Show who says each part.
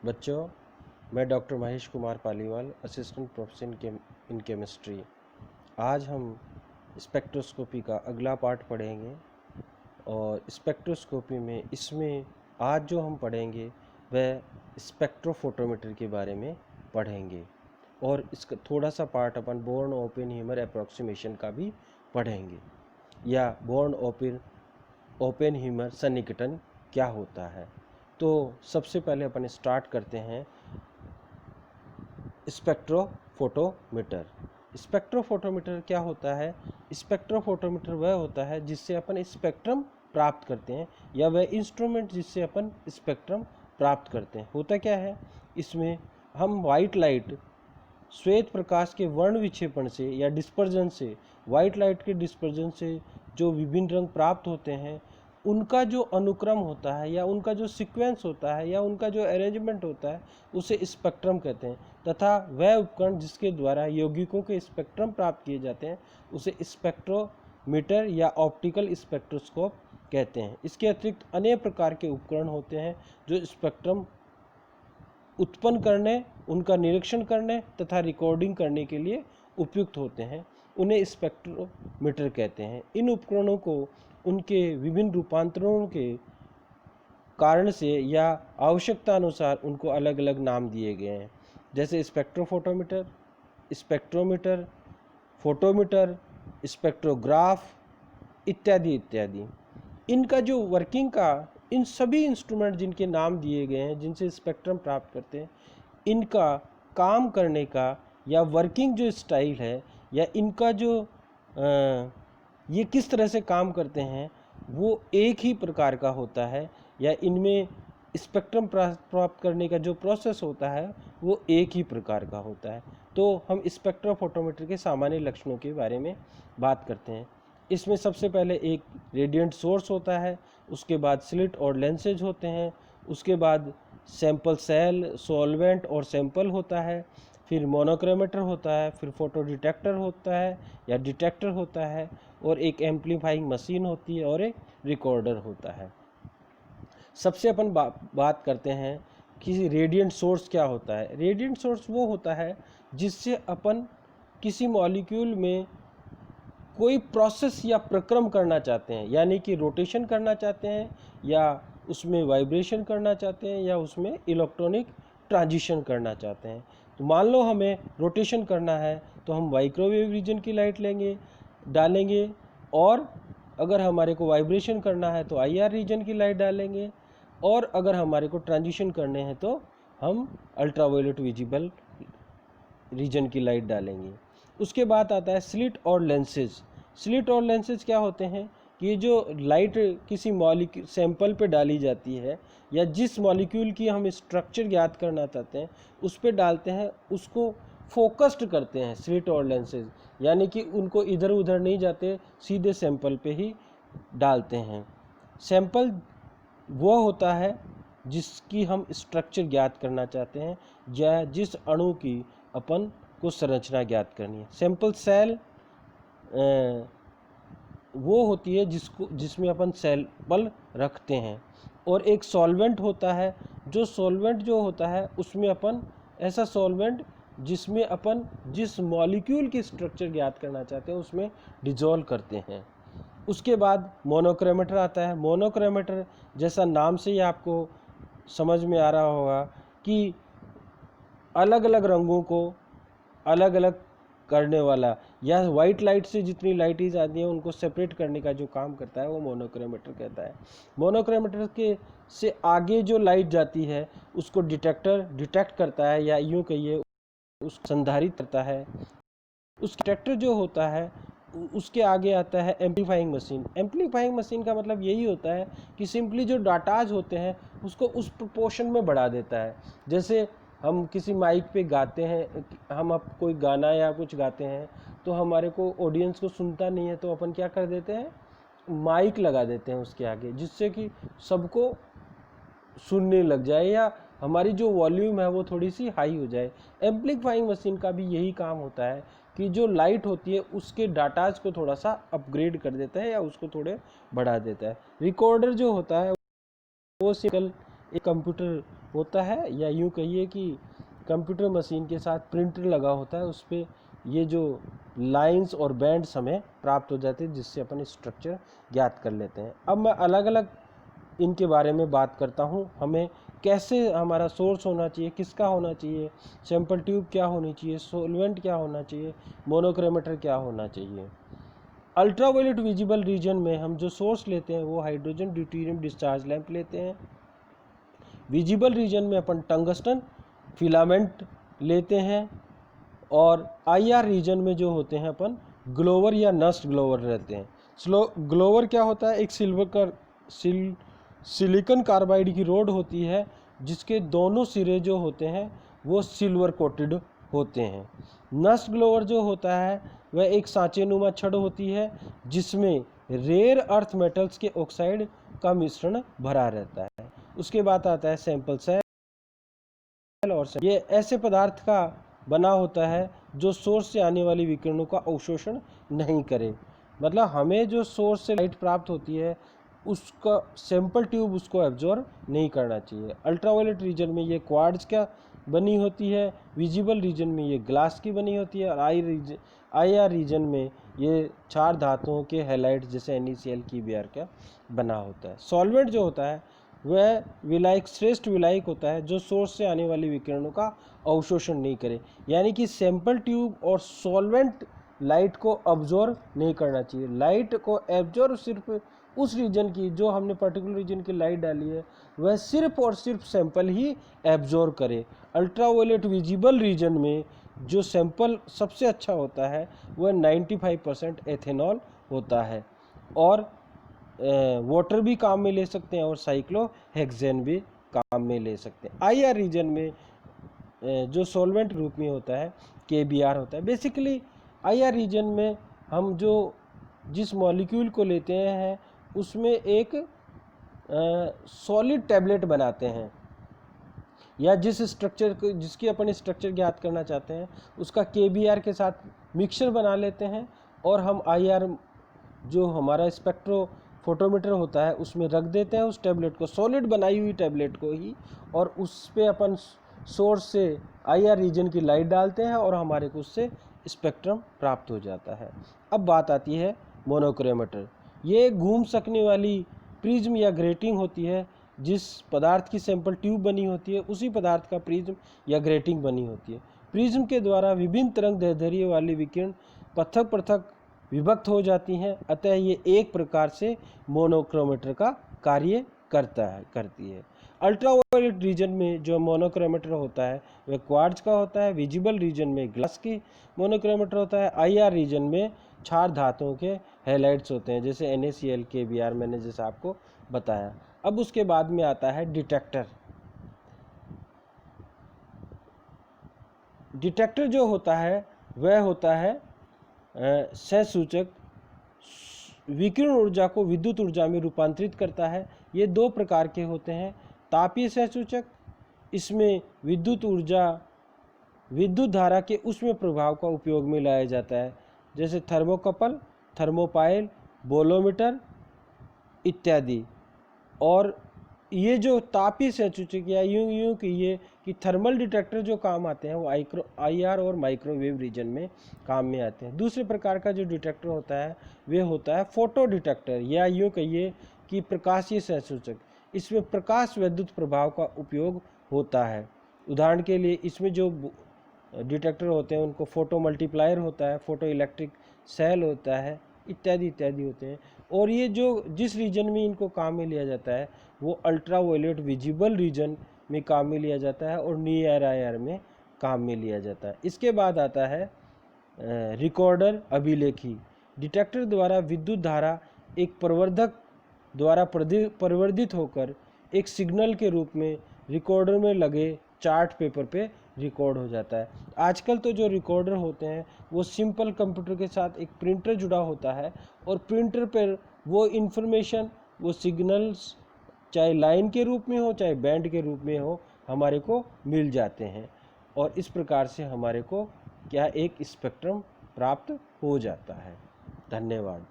Speaker 1: बच्चों, मैं doctor Mahesh Kumar Paliwal, assistant professor in chemistry. आज हम स्पेक्ट्रोस्कोपी का अगला पार्ट पढ़ेंगे और स्पेक्ट्रोस्कोपी में इसमें आज जो हम पढ़ेंगे वह स्पेक्ट्रोफोटोमीटर के बारे में पढ़ेंगे और इसका थोड़ा सा पार्ट अपन बोर्न ओपेनहीमर अप्रॉक्सीमेशन का भी पढ़ेंगे या बोर्न ओपेनहीमर सन्निकटन क्या होता है। तो सबसे पहले अपन स्टार्ट करते हैं स्पेक्ट्रोफोटोमीटर। स्पेक्ट्रोफोटोमीटर क्या होता है? स्पेक्ट्रोफोटोमीटर वह होता है जिससे अपन स्पेक्ट्रम प्राप्त करते हैं या वह इंस्ट्रूमेंट जिससे अपन स्पेक्ट्रम प्राप्त करते हैं। होता क्या है, इसमें हम वाइट लाइट श्वेत प्रकाश के वर्ण विक्षेपण से या डिस्पर्जन से, वाइट लाइट के डिस्पर्जन से जो विभिन्न रंग प्राप्त होते हैं उनका जो अनुक्रम होता है या उनका जो सीक्वेंस होता है या उनका जो अरेंजमेंट होता है उसे स्पेक्ट्रम कहते हैं, तथा वह उपकरण जिसके द्वारा यौगिकों के स्पेक्ट्रम प्राप्त किए जाते हैं उसे स्पेक्ट्रोमीटर या ऑप्टिकल स्पेक्ट्रोस्कोप कहते हैं। इसके अतिरिक्त अनेक प्रकार के उपकरण होते हैं जो स्पेक्ट्रम उत्पन्न करने, उनका निरीक्षण करने तथा रिकॉर्डिंग करने के लिए उपयुक्त होते हैं, उन्हें स्पेक्ट्रोमीटर कहते हैं। इन उपकरणों को उनके विभिन्न रूपांतरणों के कारण से या आवश्यकता अनुसार उनको अलग अलग नाम दिए गए हैं, जैसे स्पेक्ट्रोफोटोमीटर, स्पेक्ट्रोमीटर, फोटोमीटर, स्पेक्ट्रोग्राफ इत्यादि इत्यादि। इनका जो वर्किंग का, इन सभी इंस्ट्रूमेंट जिनके नाम दिए गए हैं जिनसे स्पेक्ट्रम प्राप्त करते हैं, इनका काम करने का या वर्किंग जो स्टाइल है या इनका जो ये किस तरह से काम करते हैं वो एक ही प्रकार का होता है, या इनमें स्पेक्ट्रम प्राप्त करने का जो प्रोसेस होता है वो एक ही प्रकार का होता है। तो हम स्पेक्ट्रोफोटोमीटर के सामान्य लक्षणों के बारे में बात करते हैं। इसमें सबसे पहले एक रेडिएंट सोर्स होता है, उसके बाद स्लिट और लेंसेज होते हैं, उसके बाद सैंपल सेल, सॉल्वेंट और सैंपल होता है, फिर मोनोक्रोमेटर होता है, फिर फोटो डिटेक्टर होता है या डिटेक्टर होता है, और एक एम्पलीफाइंग मशीन होती है और एक रिकॉर्डर होता है। सबसे अपन बात करते हैं कि रेडिएंट सोर्स क्या होता है। रेडिएंट सोर्स वो होता है जिससे अपन किसी मॉलिक्यूल में कोई प्रोसेस या प्रक्रम करना चाहते हैं, यानी कि रोटेशन करना चाहते हैं या उसमें वाइब्रेशन करना चाहते हैं या उसमें इलेक्ट्रॉनिक ट्रांजिशन करना चाहते हैं। तो मान लो हमें रोटेशन करना है तो हम माइक्रोवेव रीजन की लाइट डालेंगे, और अगर हमारे को वाइब्रेशन करना है तो IR रीजन की लाइट डालेंगे, और अगर हमारे को ट्रांजिशन करने हैं तो हम अल्ट्रावायलेट विजिबल रीजन की लाइट डालेंगे। उसके बाद आता है स्लिट और लेंसेज। स्लिट और लेंसेज क्या होते हैं कि ये जो लाइट किसी मॉलिक्यूल सैंपल पे डाली जाती है या जिस मॉलिक्यूल की हम स्ट्रक्चर ज्ञात करना चाहते हैं उस पर डालते हैं, उसको फोकस्ड करते हैं स्लिट और लेंसेज, यानी कि उनको इधर उधर नहीं जाते, सीधे सैंपल पे ही डालते हैं। सैंपल वो होता है जिसकी हम स्ट्रक्चर ज्ञात करना चाहते हैं या जिस अणु की अपन को संरचना ज्ञात करनी है। सैंपल सेल वो होती है जिसमें अपन सैंपल रखते हैं, और एक सॉल्वेंट होता है, जो सॉल्वेंट जो होता है उसमें अपन ऐसा सॉल्वेंट जिसमें अपन जिस मॉलिक्यूल की स्ट्रक्चर ज्ञात करना चाहते हैं उसमें डिजोल्व करते हैं। उसके बाद मोनोक्रोमेटर आता है। मोनोक्रोमेटर जैसा नाम से ही आपको समझ में आ रहा होगा कि अलग अलग रंगों को अलग अलग करने वाला, या वाइट लाइट से जितनी लाइटें आती हैं उनको सेपरेट करने का जो काम करता है वो मोनोक्रोमेटर कहता है। मोनोक्रोमेटर के से आगे जो लाइट जाती है उसको डिटेक्टर डिटेक्ट करता है, या यूँ कहिए उसको संधारित करता है। उस डिटेक्टर जो होता है उसके आगे आता है एम्पलीफाइंग मशीन। एम्पलीफाइंग मशीन का मतलब यही होता है कि सिंपली जो डाटाज होते हैं उसको उस प्रोपोर्शन में बढ़ा देता है। जैसे हम किसी माइक पे गाते हैं, हम अब कोई गाना या कुछ गाते हैं तो हमारे को ऑडियंस को सुनता नहीं है, तो अपन क्या कर देते हैं, माइक लगा देते हैं उसके आगे, जिससे कि सबको सुनने लग जाए या हमारी जो वॉल्यूम है वो थोड़ी सी हाई हो जाए। एम्पलीफाइंग मशीन का भी यही काम होता है कि जो लाइट होती है उसके डाटाज को थोड़ा सा अपग्रेड कर देता है या उसको थोड़े बढ़ा देता है। रिकॉर्डर जो होता है वो सिंपल एक कंप्यूटर होता है, या यूँ कहिए कि कंप्यूटर मशीन के साथ प्रिंटर लगा होता है, उस पर ये जो लाइंस और बैंड्स हमें प्राप्त हो जाते हैं, जिससे अपन स्ट्रक्चर ज्ञात कर लेते हैं। अब मैं अलग अलग इनके बारे में बात करता हूँ। हमें कैसे हमारा सोर्स होना चाहिए, किसका होना चाहिए, सैंपल ट्यूब क्या होनी चाहिए, सॉल्वेंट क्या होना चाहिए, मोनोक्रोमेटर क्या होना चाहिए। अल्ट्रावायलेट विजिबल रीजन में हम जो सोर्स लेते हैं वो हाइड्रोजन ड्यूटेरियम डिस्चार्ज लैंप लेते हैं। विजिबल रीजन में अपन टंगस्टन फिलामेंट लेते हैं, और आईआर रीजन में जो होते हैं अपन ग्लोवर या नस्ट ग्लोवर रहते हैं। ग्लोवर क्या होता है, एक सिलिकॉन कार्बाइड की रोड होती है, जिसके दोनों सिरे जो होते हैं वो सिल्वर कोटेड होते हैं। नस्ट ग्लोवर जो होता है वह एक सांचेनुमा छड़ होती है, जिसमें रेयर अर्थ मेटल्स के ऑक्साइड का मिश्रण भरा रहता है। उसके बाद आता है सैंपल सेल, और ये ऐसे पदार्थ का बना होता है जो सोर्स से आने वाली विकिरणों का अवशोषण नहीं करे। मतलब हमें जो सोर्स से लाइट प्राप्त होती है उसका सैंपल ट्यूब उसको एब्जॉर्ब नहीं करना चाहिए। अल्ट्रावायलेट रीजन में ये क्वार्ट्ज का बनी होती है, विजिबल रीजन में ये ग्लास की बनी होती है, और आईआर रीजन में ये 4 धातुओं के हैलाइड्स जैसे NaCl की BR का बना होता है। सॉल्वेंट जो होता है वह विलायक श्रेष्ठ विलायक होता है जो सोर्स से आने वाली विकिरणों का अवशोषण नहीं करे। यानी कि सैंपल ट्यूब और सॉल्वेंट लाइट को अब्जॉर्ब नहीं करना चाहिए। लाइट को एब्जॉर्ब सिर्फ उस रीजन की, जो हमने पर्टिकुलर रीजन की लाइट डाली है वह सिर्फ और सिर्फ सैंपल ही एब्जॉर्ब करे। अल्ट्रावायलेट विजिबल रीजन में जो सैंपल सबसे अच्छा होता है वह 95% एथेनॉल होता है, और वाटर भी काम में ले सकते हैं, और साइक्लोहेक्सेन भी काम में ले सकते हैं। आईआर रीजन में जो सॉल्वेंट रूप में होता है KBr होता है। बेसिकली आईआर रीजन में हम जो जिस मॉलिक्यूल को लेते हैं उसमें एक सॉलिड टैबलेट बनाते हैं, या जिस स्ट्रक्चर को जिसकी अपन स्ट्रक्चर ज्ञात करना चाहते हैं उसका KBr के साथ मिक्सचर बना लेते हैं, और हम आईआर जो हमारा स्पेक्ट्रो फोटोमीटर होता है उसमें रख देते हैं उस टैबलेट को, सॉलिड बनाई हुई टैबलेट को ही, और उस पर अपन सोर्स से आईआर रीजन की लाइट डालते हैं और हमारे को उससे स्पेक्ट्रम प्राप्त हो जाता है। अब बात आती है मोनोक्रोमेटर। ये घूम सकने वाली प्रिज्म या ग्रेटिंग होती है। जिस पदार्थ की सैंपल ट्यूब बनी होती है उसी पदार्थ का प्रिज्म या ग्रेटिंग बनी होती है। प्रिज्म के द्वारा विभिन्न तरंग दैर्ध्य वाली विकिरण पृथक पृथक विभक्त हो जाती हैं, अतः ये एक प्रकार से मोनोक्रोमेटर का कार्य करती है। अल्ट्रावायलेट रीजन में जो मोनोक्रोमेटर होता है वह क्वार्ट्ज का होता है। विजिबल रीजन में ग्लास की मोनोक्रोमेटर होता है। आईआर रीजन में 4 धातुओं के हैलाइड्स होते हैं, जैसे NaCl KBr मैंने जैसे आपको बताया। अब उसके बाद में आता है डिटेक्टर। डिटेक्टर जो होता है वह होता है सहसूचक, विकिरण ऊर्जा को विद्युत ऊर्जा में रूपांतरित करता है। ये 2 प्रकार के होते हैं। तापीय सहसूचक, इसमें विद्युत ऊर्जा विद्युत धारा के उष्ण प्रभाव का उपयोग में लाया जाता है, जैसे थर्मोकपल, थर्मोपाइल, बोलोमीटर इत्यादि। और ये जो तापीय सहसूचक या यूं कहिए कि थर्मल डिटेक्टर जो काम आते हैं वो आईआर और माइक्रोवेव रीजन में काम में आते हैं। दूसरे प्रकार का जो डिटेक्टर होता है वे होता है फोटो डिटेक्टर, या यूं कहिए कि प्रकाशीय सहसूचक। इसमें प्रकाश विद्युत प्रभाव का उपयोग होता है। उदाहरण के लिए इसमें जो डिटेक्टर होते हैं उनको फोटो मल्टीप्लायर होता है, फोटो इलेक्ट्रिक सेल होता है, इत्यादि इत्यादि होते हैं। और ये जो जिस रीजन में इनको काम में लिया जाता है वो अल्ट्रावायलेट विजिबल रीजन में काम में लिया जाता है, और नियर आईआर में काम में लिया जाता है। इसके बाद आता है रिकॉर्डर अभिलेखी। डिटेक्टर द्वारा विद्युत धारा एक प्रवर्धक द्वारा परिवर्धित होकर एक सिग्नल के रूप में रिकॉर्डर में लगे चार्ट पेपर पे रिकॉर्ड हो जाता है। आजकल तो जो रिकॉर्डर होते हैं वो सिंपल कंप्यूटर के साथ एक प्रिंटर जुड़ा होता है, और प्रिंटर पर वो इन्फॉर्मेशन, वो सिग्नल्स चाहे लाइन के रूप में हो चाहे बैंड के रूप में हो हमारे को मिल जाते हैं, और इस प्रकार से हमारे को क्या एक स्पेक्ट्रम प्राप्त हो जाता है। धन्यवाद।